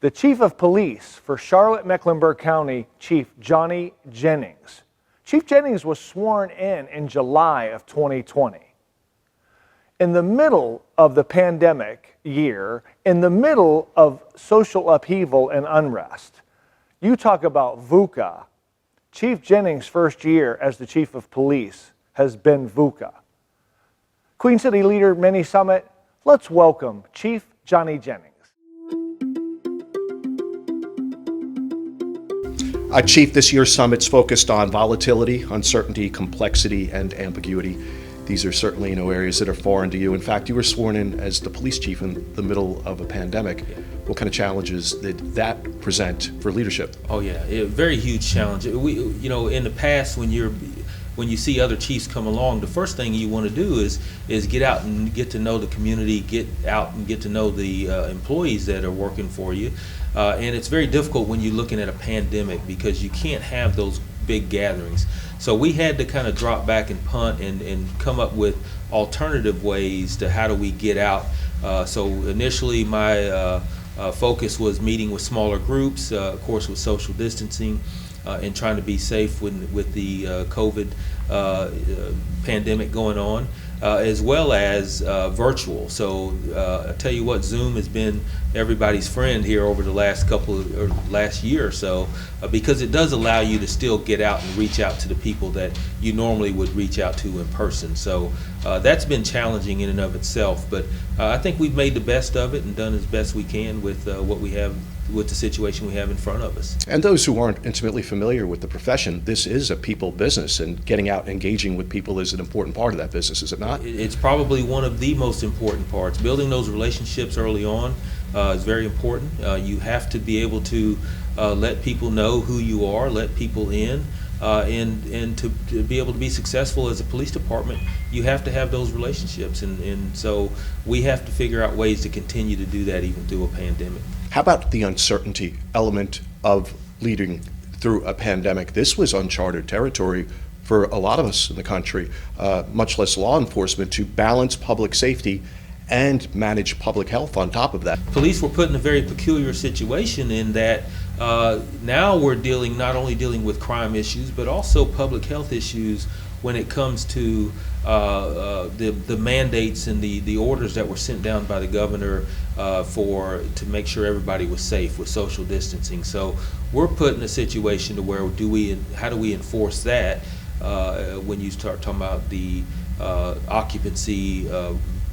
The Chief of Police for Charlotte-Mecklenburg County, Chief Johnny Jennings. Chief Jennings was sworn in July of 2020. In the middle of the pandemic year, in the middle of social upheaval and unrest, you talk about VUCA. Chief Jennings' first year as the Chief of Police has been VUCA. Queen City Leader Mini Summit, let's welcome Chief Johnny Jennings. Chief, this year's summit's focused on volatility, uncertainty, complexity, and ambiguity. These are certainly areas that are foreign to you. In fact, you were sworn in as the police chief in the middle of a pandemic. What kind of challenges did that present for leadership? Oh yeah, very huge challenge. In the past, when you see other chiefs come along, the first thing you want to do is get out and get to know the community, get out and get to know the employees that are working for you. And it's very difficult when you're looking at a pandemic because you can't have those big gatherings. So we had to kind of drop back and punt and come up with alternative ways to how do we get out. So initially my focus was meeting with smaller groups, of course with social distancing, and trying to be safe with the COVID pandemic going on, as well as virtual. So I tell you what, Zoom has been everybody's friend here over the last year or so, because it does allow you to still get out and reach out to the people that you normally would reach out to in person. So that's been challenging in and of itself, but I think we've made the best of it and done as best we can with what we have, with the situation we have in front of us. And those who aren't intimately familiar with the profession, this is a people business, and getting out and engaging with people is an important part of that business, is it not? It's probably one of the most important parts. Building those relationships early on is very important. You have to be able to let people know who you are, let people in, and to be able to be successful as a police department, you have to have those relationships, and so we have to figure out ways to continue to do that even through a pandemic. How about the uncertainty element of leading through a pandemic? This was uncharted territory for a lot of us in the country, much less law enforcement, to balance public safety and manage public health on top of that. Police were put in a very peculiar situation in that now we're not only dealing with crime issues, but also public health issues when it comes to the mandates and the orders that were sent down by the governor to make sure everybody was safe with social distancing. So we're put in a situation to where how do we enforce that when you start talking about the occupancy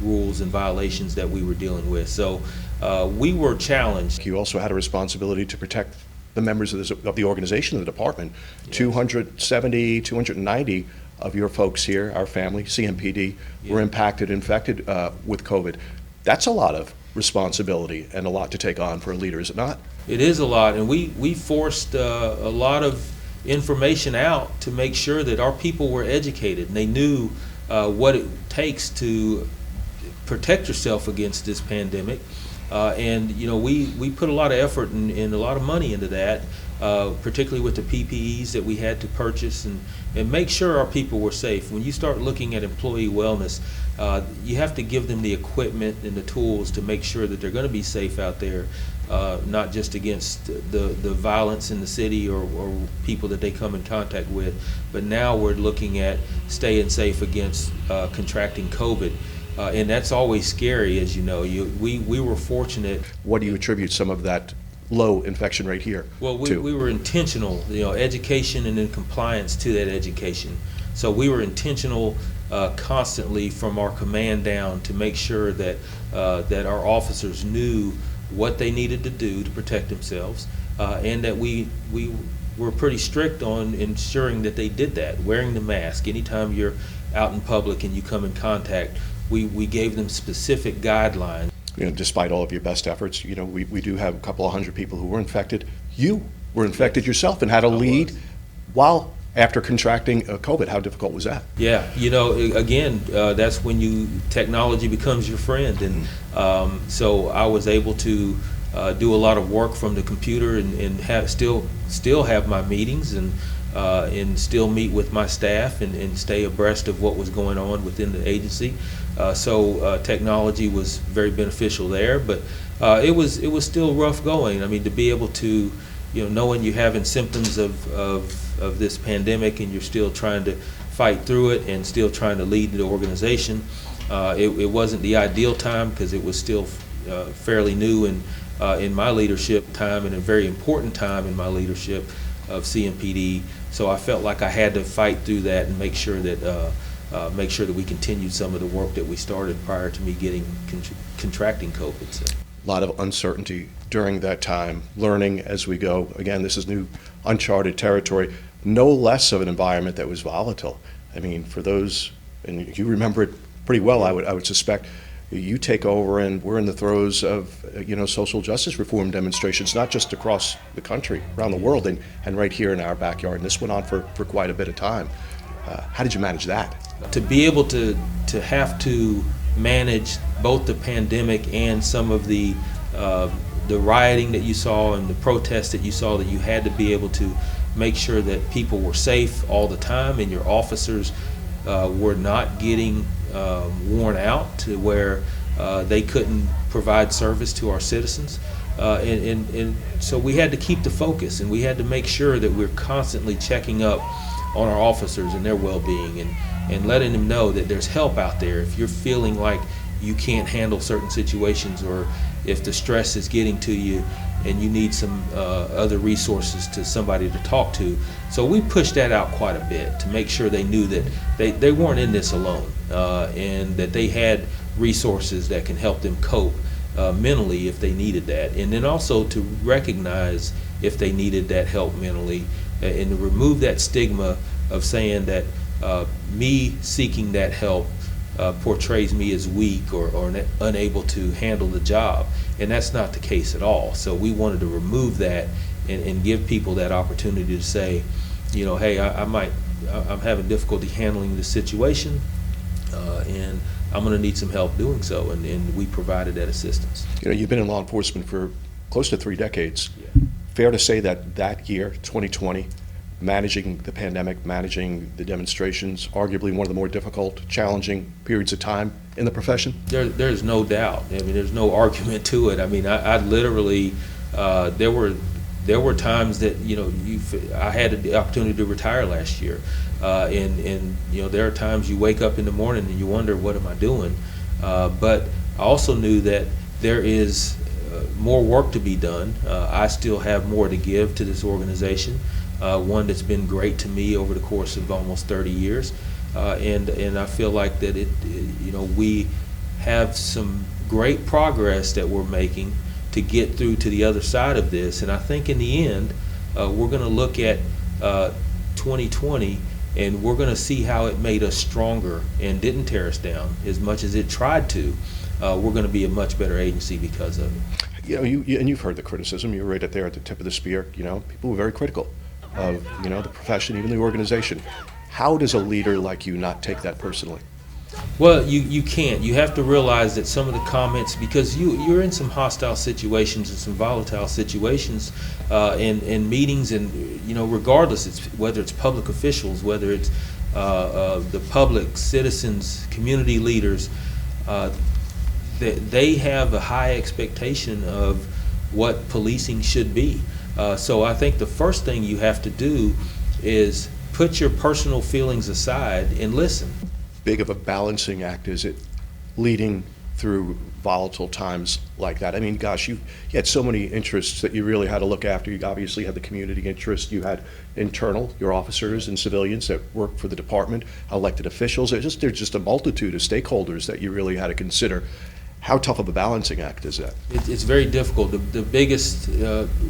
rules and violations that we were dealing with. So we were challenged. You also had a responsibility to protect the members of the organization, of the department. Yes. 270, 290 of your folks here, our family, CMPD, were infected with COVID. That's a lot of responsibility and a lot to take on for a leader, is it not? It is a lot, and we forced a lot of information out to make sure that our people were educated and they knew what it takes to protect yourself against this pandemic. And we put a lot of effort and a lot of money into that, particularly with the PPEs that we had to purchase and make sure our people were safe. When you start looking at employee wellness, you have to give them the equipment and the tools to make sure that they're going to be safe out there, not just against the violence in the city or people that they come in contact with, but now we're looking at staying safe against contracting COVID. And that's always scary, as you know. We were fortunate. What do you attribute some of that low infection rate here to? We were intentional, education and then compliance to that education. So we were intentional constantly from our command down to make sure that our officers knew what they needed to do to protect themselves, and that we were pretty strict on ensuring that they did that, wearing the mask. Anytime you're out in public and you come in contact, we gave them specific guidelines. Despite all of your best efforts, we do have a couple of hundred people who were infected. You were infected yourself and had to lead while after contracting COVID. How difficult was that? Yeah, again, that's when technology becomes your friend, and so I was able to do a lot of work from the computer and still have my meetings and still meet with my staff and stay abreast of what was going on within the agency. So technology was very beneficial there, but it was still rough going. I mean, to be able to, knowing you're having symptoms of this pandemic and you're still trying to fight through it and still trying to lead the organization, it wasn't the ideal time because it was still fairly new in my leadership time and a very important time in my leadership of CMPD. So I felt like I had to fight through that and make sure that we continued some of the work that we started prior to me contracting COVID. So. A lot of uncertainty during that time, learning as we go. Again, this is new, uncharted territory, no less of an environment that was volatile. I mean, for those, and you remember it pretty well, I would suspect, you take over and we're in the throes of, social justice reform demonstrations, not just across the country, around the world, and right here in our backyard. And this went on for quite a bit of time. How did you manage that? To be able to have to manage both the pandemic and some of the rioting that you saw and the protests that you saw, that you had to be able to make sure that people were safe all the time and your officers were not getting worn out to where they couldn't provide service to our citizens. And so we had to keep the focus, and we had to make sure that we're constantly checking up on our officers and their well-being and letting them know that there's help out there. If you're feeling like you can't handle certain situations, or if the stress is getting to you and you need some other resources to somebody to talk to. So we pushed that out quite a bit to make sure they knew that they weren't in this alone, and that they had resources that can help them cope mentally if they needed that. And then also to recognize if they needed that help mentally, and to remove that stigma of saying that me seeking that help portrays me as weak or unable to handle the job, and that's not the case at all. So we wanted to remove that and give people that opportunity to say, hey, I'm having difficulty handling this situation, and I'm going to need some help doing so, and we provided that assistance. You've been in law enforcement for close to 3 decades. Yeah. Fair to say that year, 2020, managing the pandemic, managing the demonstrations, arguably one of the more difficult, challenging periods of time in the profession? There's no doubt. I mean, there's no argument to it. I mean, I literally, there were times that, I had the opportunity to retire last year. And there are times you wake up in the morning and you wonder, what am I doing? But I also knew that there is more work to be done. I still have more to give to this organization. One that's been great to me over the course of almost 30 years, and I feel like that we have some great progress that we're making to get through to the other side of this. And I think in the end, we're going to look at 2020, and we're going to see how it made us stronger and didn't tear us down as much as it tried to. We're going to be a much better agency because of it. And you've heard the criticism. You're right there at the tip of the spear. People were very critical of the profession, even the organization. How does a leader like you not take that personally? Well, you can't. You have to realize that some of the comments, because you're in some hostile situations and some volatile situations in meetings, and regardless, whether it's public officials, whether it's the public, citizens, community leaders, they have a high expectation of what policing should be. So I think the first thing you have to do is put your personal feelings aside and listen. Big of a balancing act is it, leading through volatile times like that? I mean, gosh, you had so many interests that you really had to look after. You obviously had the community interest. You had internal, your officers and civilians that work for the department, elected officials. There's just a multitude of stakeholders that you really had to consider. How tough of a balancing act is that? It's very difficult. The biggest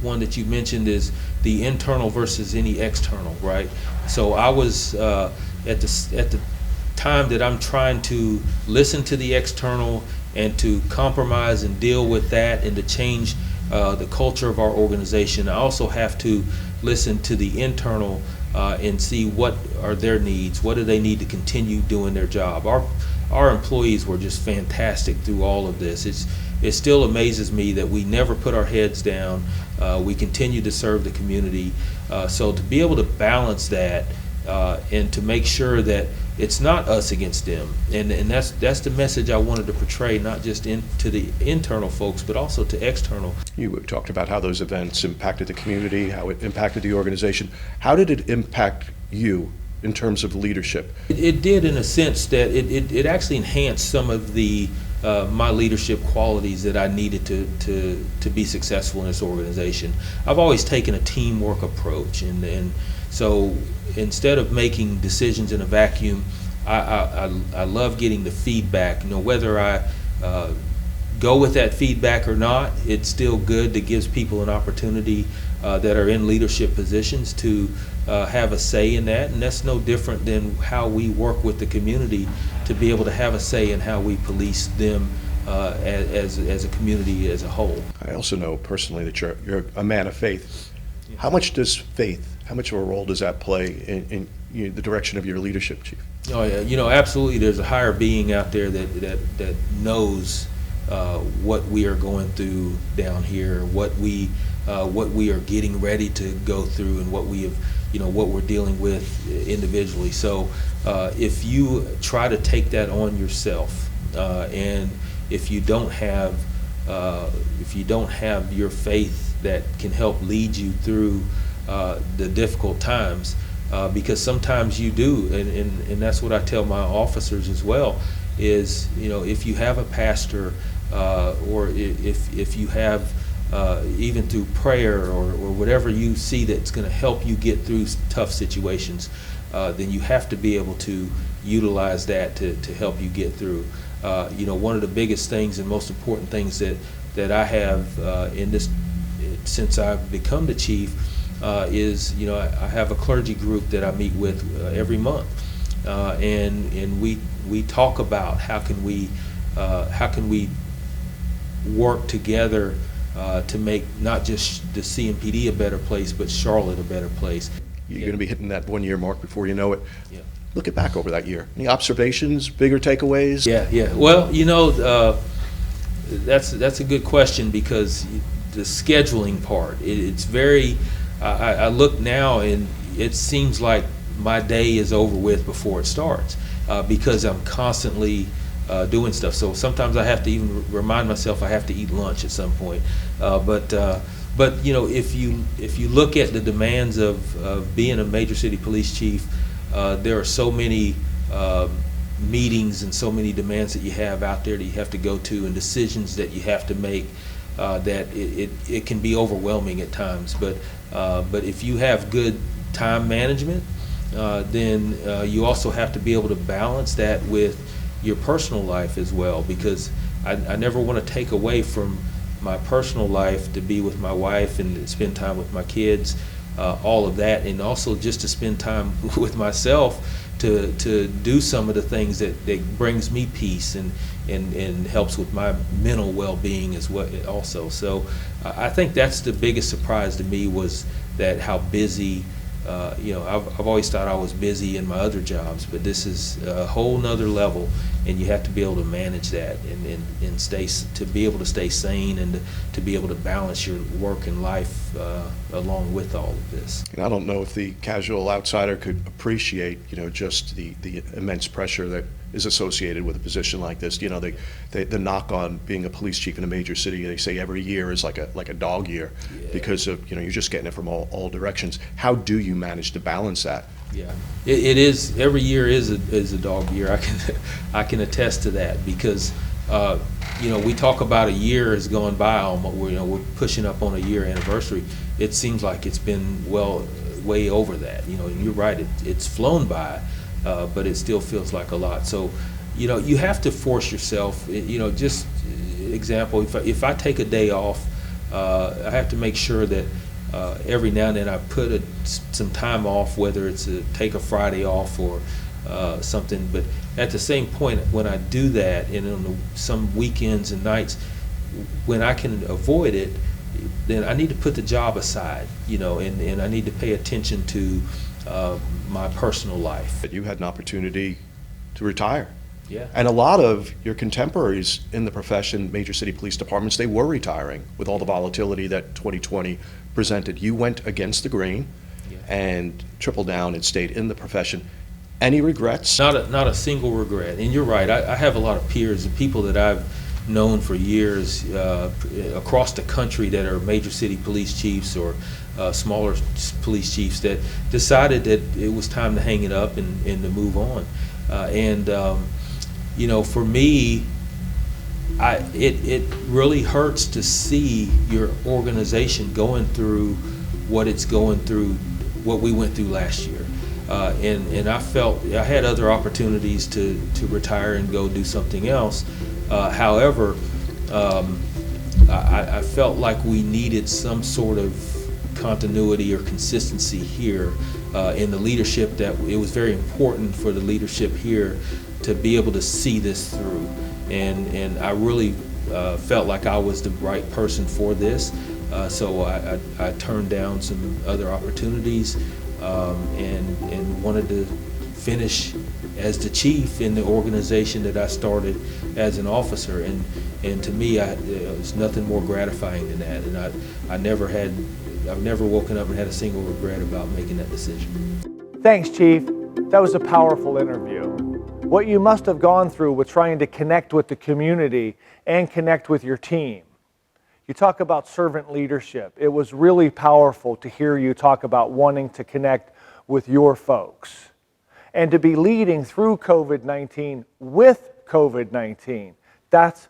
one that you mentioned is the internal versus any external, right? So I was at the time that I'm trying to listen to the external and to compromise and deal with that and to change the culture of our organization. I also have to listen to the internal and see what are their needs, what do they need to continue doing their job. Our employees were just fantastic through all of this. It still amazes me that we never put our heads down. We continue to serve the community. So to be able to balance that and to make sure that it's not us against them, and that's the message I wanted to portray, not just to the internal folks, but also to external. You talked about how those events impacted the community, how it impacted the organization. How did it impact you in terms of leadership? It did, in a sense that it actually enhanced some of the my leadership qualities that I needed to be successful in this organization. I've always taken a teamwork approach, and so instead of making decisions in a vacuum, I love getting the feedback. You know, whether I go with that feedback or not, it's still good to give people an opportunity that are in leadership positions to have a say in that, and that's no different than how we work with the community to be able to have a say in how we police them as a community as a whole. I also know personally that you're a man of faith. Yeah. How much of a role does that play in the direction of your leadership, Chief? Oh yeah, you know, absolutely. There's a higher being out there that knows what we are going through down here, what we are getting ready to go through, and what we have, you know, what we're dealing with individually. So if you try to take that on yourself, and if you don't have your faith that can help lead you through the difficult times, because sometimes you do, and that's what I tell my officers as well, is, you know, if you have a pastor, or if you have even through prayer or whatever you see that's going to help you get through tough situations, then you have to be able to utilize that to help you get through. You know, one of the biggest things and most important things that I have in this, since I've become the chief, is, you know, I have a clergy group that I meet with every month, and we talk about how can we work together to make not just the CMPD a better place, but Charlotte a better place. You're going to be hitting that 1 year mark before you know it. Yeah. Looking back over that year, any observations, bigger takeaways? Yeah. Well, you know, that's a good question, because the scheduling part, it's very. I look now and it seems like my day is over with before it starts, because I'm constantly doing stuff. So sometimes I have to even remind myself I have to eat lunch at some point. But you know, if you look at the demands of being a major city police chief, there are so many meetings and so many demands that you have out there that you have to go to, and decisions that you have to make, that it can be overwhelming at times. But if you have good time management, then you also have to be able to balance that with your personal life as well, because I never want to take away from my personal life to be with my wife and spend time with my kids, all of that, and also just to spend time with myself to do some of the things that brings me peace and helps with my mental well-being as well also. So I think that's the biggest surprise to me, was that how busy, you know, I've always thought I was busy in my other jobs, but this is a whole nother level, and you have to be able to manage that and to be able to stay sane, and to be able to balance your work and life along with all of this. And I don't know if the casual outsider could appreciate, you know, just the immense pressure that is associated with a position like this. You know, the knock on being a police chief in a major city, they say every year is like a dog year, Yeah. because of, you know, you're just getting it from all directions. How do you manage to balance that? Yeah, it is. Every year is a dog year. I can attest to that, because you know, we talk about a year has gone by. We're pushing up on a year anniversary. It seems like it's been way over that. You know, and you're right. It's flown by, but it still feels like a lot. So, you know, you have to force yourself. You know, just example. If I take a day off, I have to make sure that. Every now and then I put some time off, whether it's take a Friday off or something. But at the same point, when I do that, and on some weekends and nights, when I can avoid it, then I need to put the job aside, you know, and I need to pay attention to my personal life. But you had an opportunity to retire. Yeah. And a lot of your contemporaries in the profession, major city police departments, they were retiring with all the volatility that 2020 presented. You went against the grain, Yeah. and tripled down and stayed in the profession. Any regrets? Not a single regret. And you're right. I have a lot of peers and people that I've known for years across the country that are major city police chiefs or smaller police chiefs that decided that it was time to hang it up and to move on. You know, for me, it really hurts to see your organization going through what it's going through, what we went through last year. And I felt I had other opportunities to retire and go do something else. However, I felt like we needed some sort of continuity or consistency here in the leadership, that it was very important for the leadership here to be able to see this through. And I really felt like I was the right person for this. So I turned down some other opportunities and wanted to finish as the chief in the organization that I started as an officer. And to me, it was nothing more gratifying than that. And I've never woken up and had a single regret about making that decision. Thanks, Chief. That was a powerful interview. What you must have gone through with trying to connect with the community and connect with your team. You talk about servant leadership. It was really powerful to hear you talk about wanting to connect with your folks and to be leading through COVID-19 with COVID-19. That's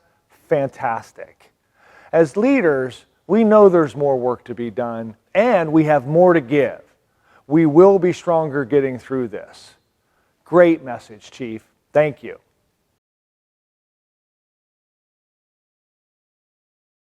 fantastic. As leaders, we know there's more work to be done and we have more to give. We will be stronger getting through this. Great message, Chief. Thank you.